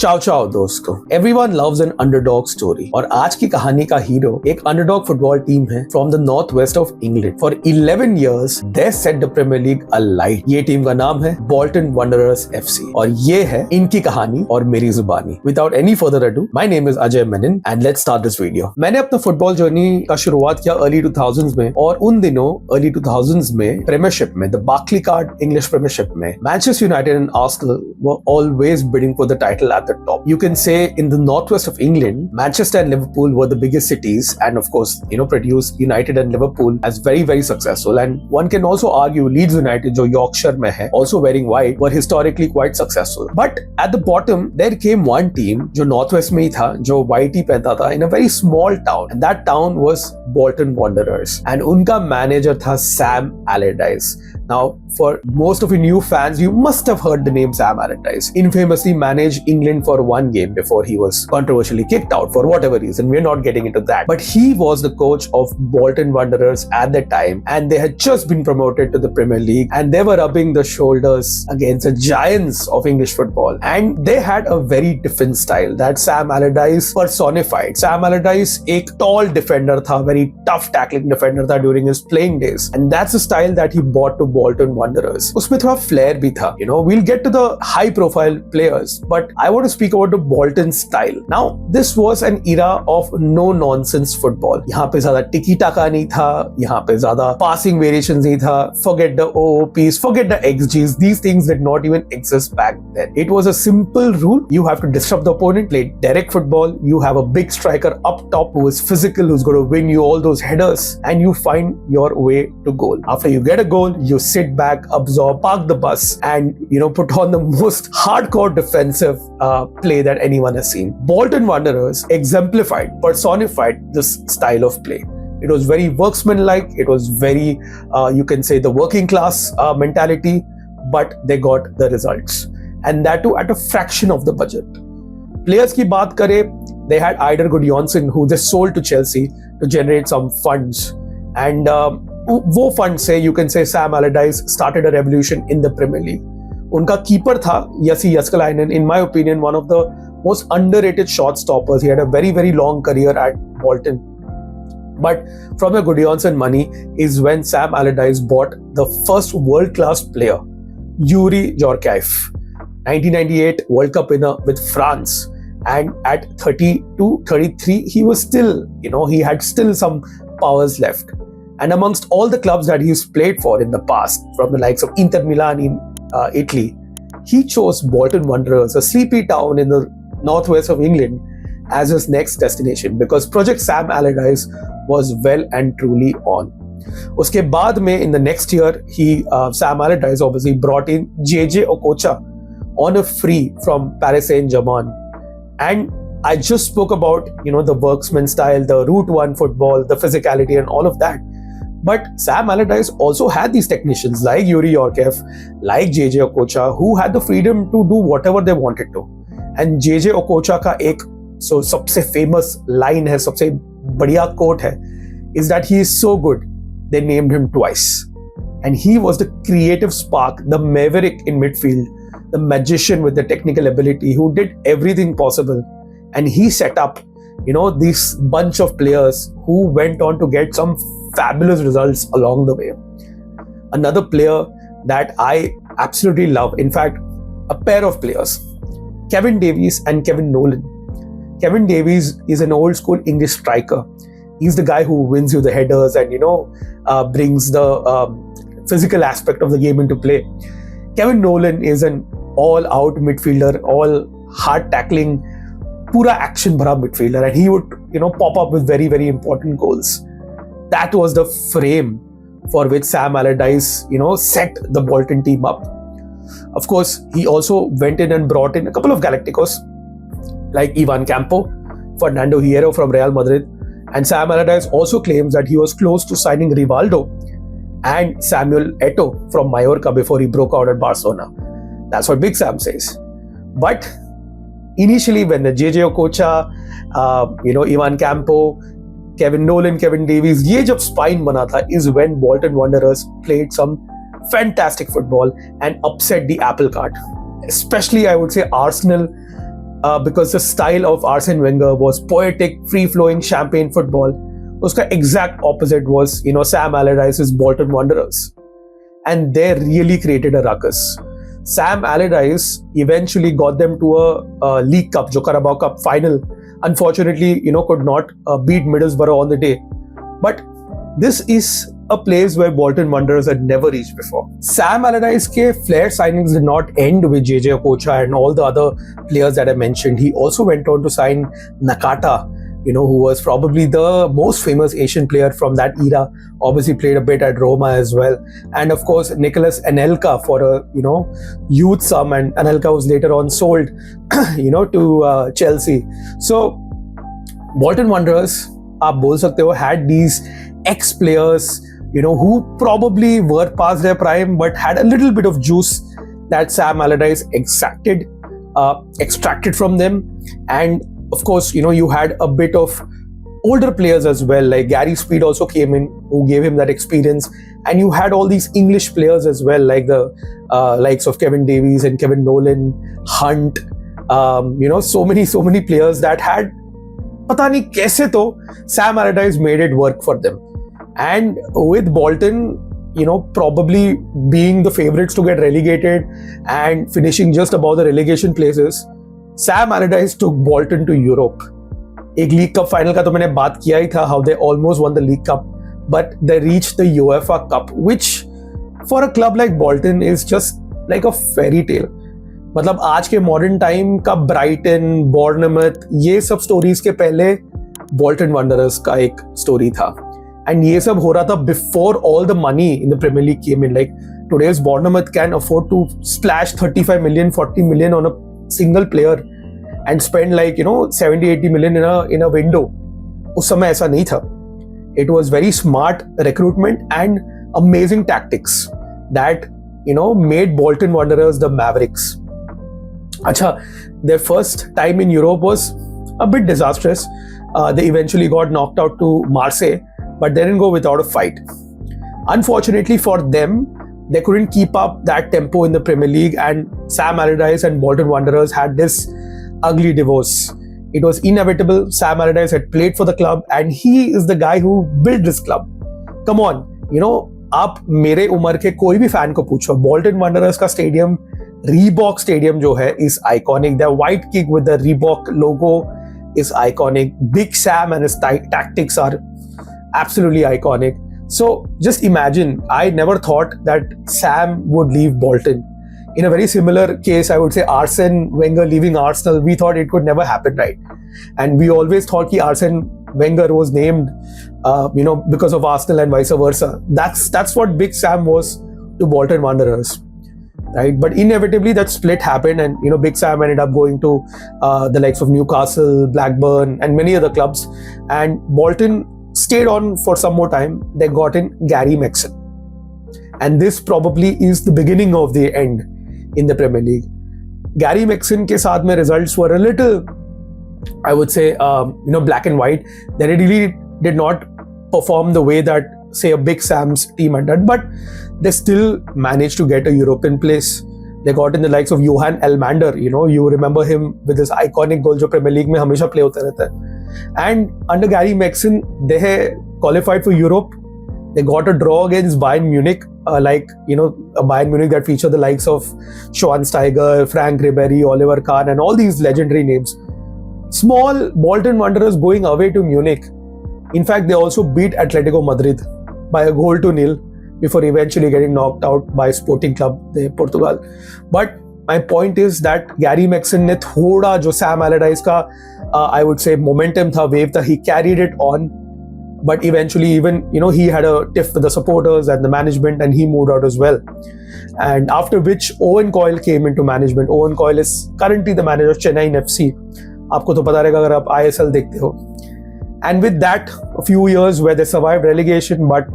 चाओ चाओ दोस्तों, everyone loves an underdog story और आज की कहानी का हीरो एक अंडरडॉग फुटबॉल टीम है from the north west of England. For 11 years they set the Premier League alight. ये टीम का नाम है बोल्टन वंडरर्स एफसी और ये है इनकी कहानी और मेरी जुबानी। Without any further ado, my name is Ajay Menon and let's start this video. मैंने अपना फुटबॉल जर्नी का शुरुआत किया अर्ली 2000s में और उन दिनों अर्ली 2000s में प्रीमियरशिप में द बार्कली कार्ड इंग्लिश प्रीमियरशिप में Manchester United and Arsenal were always bidding for the title at the top. You can say in the northwest of England, Manchester and Liverpool were the biggest cities and of course, produced United and Liverpool as very, very successful. And one can also argue Leeds United, jo Yorkshire mein hai, also wearing white, were historically quite successful. But at the bottom, there came one team jo northwest mein hi tha, jo white hi pehta tha in a very small town. And that town was Bolton Wanderers. And unka manager tha Sam Allardyce. Now, for most of you new fans, you must have heard the name Sam Allardyce. Infamously managed England for one game before he was controversially kicked out for whatever reason. We're not getting into that. But he was the coach of Bolton Wanderers at that time, and they had just been promoted to the Premier League, and they were rubbing the shoulders against the giants of English football. And they had a very different style that Sam Allardyce personified. Sam Allardyce एक tall defender था, very tough tackling defender था during his playing days, and that's the style that he brought to Bolton Wanderers. उसमें थोड़ा flair भी था. We'll get to the high profile players, but I want to speak about the Bolton style. Now, this was an era of no nonsense football. यहाँ पे ज़्यादा टिकी टाका नहीं था, यहाँ पे ज़्यादा passing variations नहीं था. Forget the OOPs, forget the XGs. These things did not even exist back then. It was a simple rule. You have to disrupt the opponent, play direct football. You have a big striker up top who is physical, who's going to win you all those headers, and you find your way to goal. After you get a goal, you sit back, absorb, park the bus, and put on the most hardcore defensive play that anyone has seen. Bolton Wanderers exemplified, personified this style of play. It was very worksmanlike. It was very, you can say, the working class mentality, but they got the results, and that too at a fraction of the budget. Players की बात करें, they had Ajay Gudjonsen, who they sold to Chelsea to generate some funds, and वो fund से you can say Sam Allardyce started a revolution in the Premier League. उनका keeper था Jussi Jääskeläinen, in my opinion one of the most underrated shot stoppers. He had a very, very long career at Bolton. But from the Gudjonsen money is when Sam Allardyce bought the first world-class player, Yuri Djorkaeff, 1998 World Cup winner with France. And at 32, 33, he was still, he had still some powers left. And amongst all the clubs that he's played for in the past, from the likes of Inter Milan in Italy, he chose Bolton Wanderers, a sleepy town in the northwest of England, as his next destination because Project Sam Allardyce was well and truly on. Uske baad mein, in the next year, Sam Allardyce obviously brought in Jay Jay Okocha on a free from Paris Saint-Germain. And I just spoke about, the worksman style, the route one football, the physicality and all of that. But Sam Allardyce also had these technicians like Yuri Djorkaeff, like Jay Jay Okocha, who had the freedom to do whatever they wanted to. And Jay Jay Okocha का एक सबसे famous line है, सबसे बढ़िया quote है, is that he is so good, they named him twice. And he was the creative spark, the maverick in midfield, the magician with the technical ability who did everything possible. And he set up, this bunch of players who went on to get some fabulous results along the way. Another player that I absolutely love, in fact, a pair of players, Kevin Davies and Kevin Nolan. Kevin Davies is an old school English striker. He's the guy who wins you the headers and, brings the physical aspect of the game into play. Kevin Nolan is an all-out midfielder, all hard tackling, pura action bhara midfielder, and he would, pop up with very, very important goals. That was the frame for which Sam Allardyce, set the Bolton team up. Of course, he also went in and brought in a couple of Galacticos like Campo, Fernando Hierro from Real Madrid, and Sam Allardyce also claims that he was close to signing Rivaldo and Samuel Eto'o from Mallorca before he broke out at Barcelona. That's what Big Sam says. But initially, when the Jay Jay Okocha, Campo, Kevin Nolan, Kevin Davies, ये जब spine बना था is when Bolton Wanderers played some fantastic football and upset the apple cart. Especially, I would say, Arsenal because the style of Arsene Wenger was poetic, free-flowing champagne football. Uska exact opposite was, Sam Allardyce's Bolton Wanderers. And they really created a ruckus. Sam Allardyce eventually got them to a League Cup, jo Carabao Cup final. Unfortunately, could not beat Middlesbrough on the day. But this is a place where Bolton Wanderers had never reached before. Sam Allardyce's flair signings did not end with Jay Jay Okocha and all the other players that I mentioned. He also went on to sign Nakata, who was probably the most famous Asian player from that era. Obviously played a bit at Roma as well. And of course, Nicholas Anelka for a, youth sum, and Anelka was later on sold, to Chelsea. So, Bolton Wanderers, aap bol sakte ho, had these ex-players, who probably were past their prime but had a little bit of juice that Sam Allardyce extracted from them. And of course, you had a bit of older players as well, like Gary Speed also came in, who gave him that experience. And you had all these English players as well, like the likes of Kevin Davies and Kevin Nolan, Hunt, so many players that had, pata nahi kaise to, Sam Allardyce made it work for them. And with Bolton, probably being the favourites to get relegated and finishing just above the relegation places, Sam Allardyce took Bolton to Europe. एक league cup final का तो मैंने बात किया ही था, how they almost won the league cup, but they reached the UEFA Cup, which for a club like Bolton is just like a fairy tale. मतलब आज के मॉडर्न टाइम का ब्राइटन, बॉर्नमथ, ये सब स्टोरीज के पहले बोल्टन वंडरर्स का एक स्टोरी था. एंड ये सब हो रहा था before all the money in the Premier League came in. Like today's Bournemouth can afford to splash 35 million, 40 million on a single player and spend 70-80 million in a window. उस समय ऐसा नहीं था. It was very smart recruitment and amazing tactics that made Bolton Wanderers the Mavericks. Acha, their first time in Europe was a bit disastrous. They eventually got knocked out to Marseille, but they didn't go without a fight. Unfortunately for them, they couldn't keep up that tempo in the Premier League, and Sam Allardyce and Bolton Wanderers had this ugly divorce. It was inevitable. Sam Allardyce had played for the club, and he is the guy who built this club. Come on, आप मेरे उम्र के कोई भी fan को पूछो, Bolton Wanderers का stadium, Reebok Stadium जो है, is iconic. The white kick with the Reebok logo is iconic. Big Sam and his tactics are absolutely iconic. So just imagine, I never thought that Sam would leave Bolton. In a very similar case, I would say Arsene Wenger leaving Arsenal, we thought it could never happen, right? And we always thought that Arsene Wenger was named, because of Arsenal and vice versa. That's what Big Sam was to Bolton Wanderers, right? But inevitably that split happened, and Big Sam ended up going to the likes of Newcastle, Blackburn, and many other clubs. And Bolton stayed on for some more time. They got in Gary Menon, and this probably is the beginning of the end in the Premier League. Gary Menon के साथ में results were a little, I would say, black and white. They really did not perform the way that, say, a Big Sam's team had done, but they still managed to get a European place. They got in the likes of Johan Elmander. You remember him with this iconic goal जो Premier League में हमेशा play होता रहता है. And under Gary Menon, they qualified for Europe. They got a draw against Bayern Munich, a Bayern Munich that featured the likes of Schweinsteiger, Frank Ribery, Oliver Kahn, and all these legendary names. Small Bolton Wanderers going away to Munich. In fact, they also beat Atletico Madrid by a 1-0 before eventually getting knocked out by Sporting Club de Portugal. But my point is that Gary Menon ने थोड़ा जो Sam Allardyce का I would say momentum था, wave था, he carried it on. But eventually, even he had a tiff with the supporters and the management, and he moved out as well. And after which Owen Coyle came into management. Owen Coyle is currently the manager of Chennai FC. आपको तो पता रहेगा अगर आप ISL देखते हो. And with that, a few years where they survived relegation, but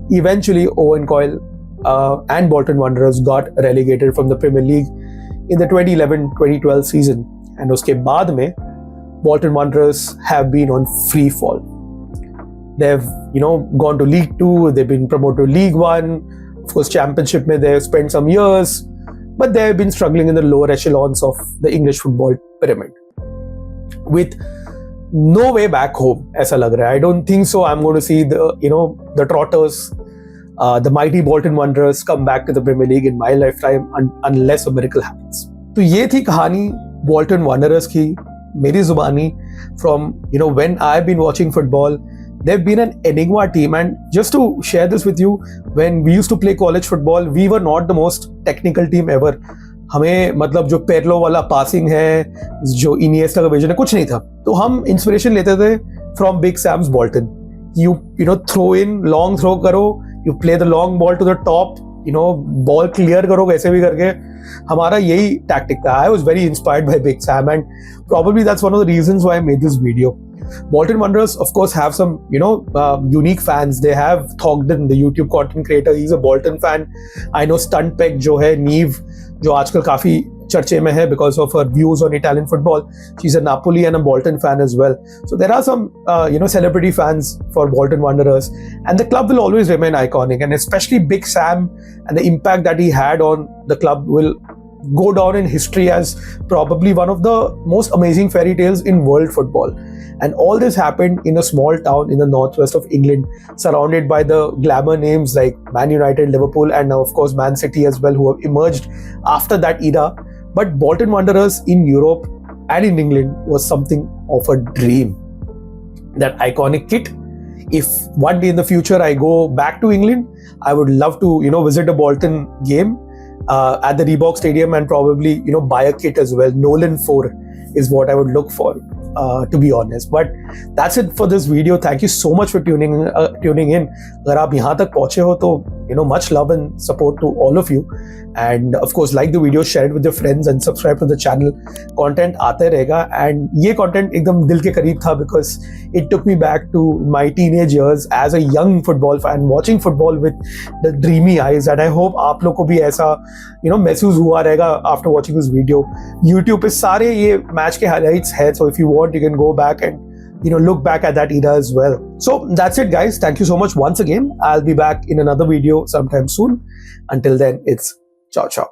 eventually Owen Coyle and Bolton Wanderers got relegated from the Premier League in the 2011-2012 season. And उसके बाद में Bolton Wanderers have been on free fall. They've, gone to League 2, they've been promoted to League 1, of course Championship mein they've spent some years, but they've been struggling in the lower echelons of the English football pyramid. with no way back home. ऐसा लग रहा है. I don't think so. I'm going to see the Trotters, the mighty Bolton Wanderers come back to the Premier League in my lifetime unless a miracle happens. तो ये थी कहानी Bolton Wanderers की, मेरी जुबानी, from when I've been watching football. They've been an enigma team, and just to share this with you, when we used to play college football, we were not the most technical team ever. हमें मतलब जो पेरलो वाला passing है, जो Iniesta का vision है, कुछ नहीं था. तो हम इंस्पिरेशन लेते थे from big Sam's Bolton. you throw in, long throw करो, you play the long ball to the top, ball clear करो कैसे भी करके. हमारा यही टैक्टिक था. I was very inspired by big Sam, and probably that's one of the reasons why I made this video. Bolton Wanderers, of course, have some unique fans. They have Thogden, the YouTube content creator. He's a Bolton fan. I know Stunt Peck जो है, Neve, जो आजकल काफी चर्चे में है because of her views on Italian football. She's a Napoli and a Bolton fan as well. So there are some celebrity fans for Bolton Wanderers, and the club will always remain iconic, and especially Big Sam and the impact that he had on the club will go down in history as probably one of the most amazing fairy tales in world football. And all this happened in a small town in the northwest of England, surrounded by the glamour names like Man United, Liverpool, and now of course Man City as well, who have emerged after that era. But Bolton Wanderers in Europe and in England was something of a dream. That iconic kit. If one day in the future I go back to England, I would love to visit a Bolton game at the Reebok Stadium, and probably buy a kit as well. Nolan 4 is what I would look for, to be honest. But that's it for this video. Thank you so much for tuning in. अगर आप यहाँ तक पहुँचे हो तो much love and support to all of you, and of course like the video, share it with your friends, and subscribe to the channel. Content आते रहेगा, and ये content एकदम दिल के करीब था because it took me back to my teenage years as a young football fan, watching football with the dreamy eyes. And I hope आप लोग को भी ऐसा महसूस हुआ रहेगा after watching this video. YouTube पे सारे ये मैच के highlights है, so if you want you can go back and look back at that era as well. So that's it, guys. Thank you so much once again. I'll be back in another video sometime soon. Until then, it's ciao ciao.